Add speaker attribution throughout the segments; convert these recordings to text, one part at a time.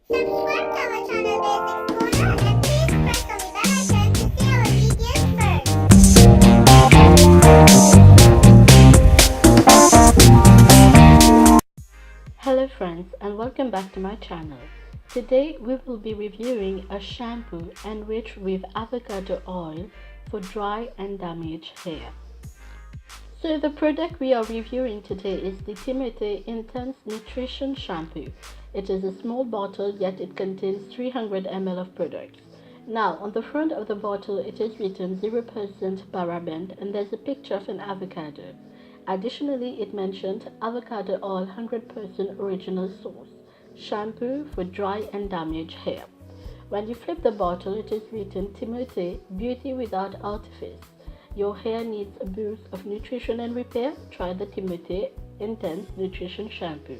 Speaker 1: Subscribe to our channel Basics Corner and please press on the bell icon to see our videos first.
Speaker 2: Hello friends and welcome back to my channel. Today we will be reviewing a shampoo enriched with avocado oil for dry and damaged hair. So the product we are reviewing today is the Timotei Intense Nutrition Shampoo. It is a small bottle, yet it contains 300 ml of products. Now on the front of the bottle it is written 0% paraben and there's a picture of an avocado. Additionally, it mentioned avocado oil 100% original source, shampoo for dry and damaged hair. When you flip the bottle, it is written Timotei, beauty without artifice. Your hair needs a boost of nutrition and repair? Try the Timotei Intense Nutrition Shampoo.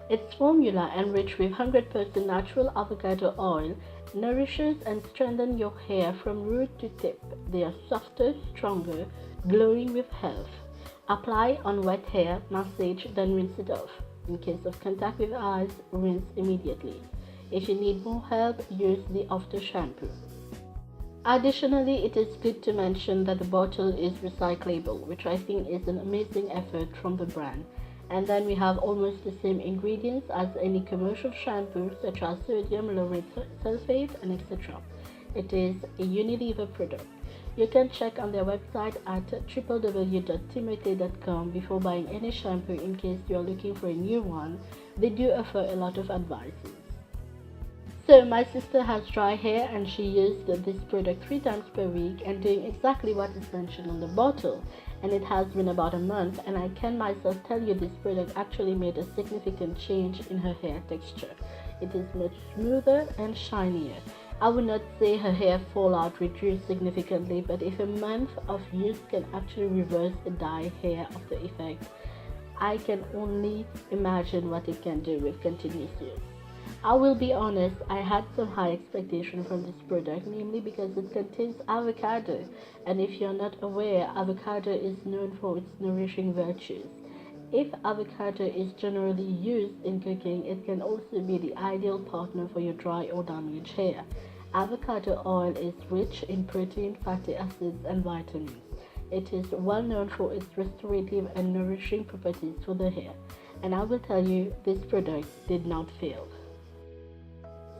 Speaker 2: Its formula, enriched with 100% natural avocado oil, nourishes and strengthens your hair from root to tip. They are softer, stronger, glowing with health. Apply on wet hair, massage, then rinse it off. In case of contact with eyes, rinse immediately. If you need more help, use the after shampoo. Additionally, it is good to mention that the bottle is recyclable, which I think is an amazing effort from the brand. And then we have almost the same ingredients as any commercial shampoo, such as sodium lauryl sulfate and etc. It is a Unilever product. You can check on their website at www.timotei.com before buying any shampoo in case you are looking for a new one. They do offer a lot of advices. So my sister has dry hair and she used this product 3 times per week and doing exactly what is mentioned on the bottle, and it has been about a month, and I can myself tell you this product actually made a significant change in her hair texture. It is much smoother and shinier. I would not say her hair fallout reduced significantly, but if a month of use can actually reverse a dye hair of the effect, I can only imagine what it can do with continuous use. I will be honest, I had some high expectations from this product, namely because it contains avocado, and if you're not aware, avocado is known for its nourishing virtues. If avocado is generally used in cooking, it can also be the ideal partner for your dry or damaged hair. Avocado oil is rich in protein, fatty acids, and vitamins. It is well known for its restorative and nourishing properties for the hair, and I will tell you, this product did not fail.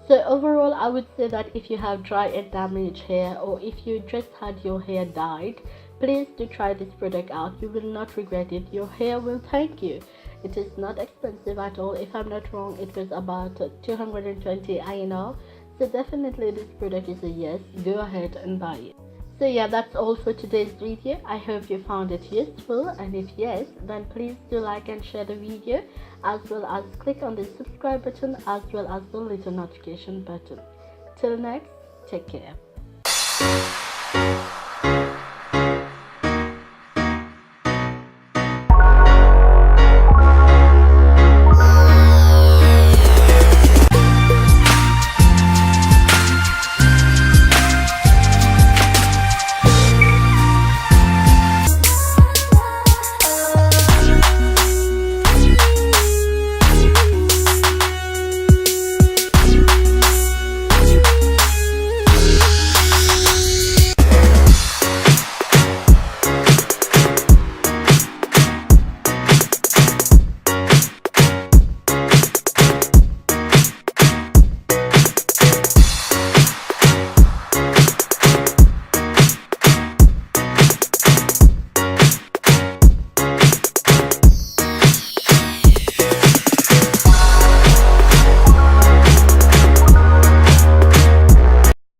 Speaker 2: So overall, I would say that if you have dry and damaged hair, or if you just had your hair dyed, please do try this product out. You will not regret it. Your hair will thank you. It is not expensive at all. If I'm not wrong, it was about 220 INR. So definitely this product is a yes. Go ahead and buy it. So yeah, that's all for today's video. I hope you found it useful, and if yes, then please do like and share the video, as well as click on the subscribe button as well as the little notification button. Till next, take care.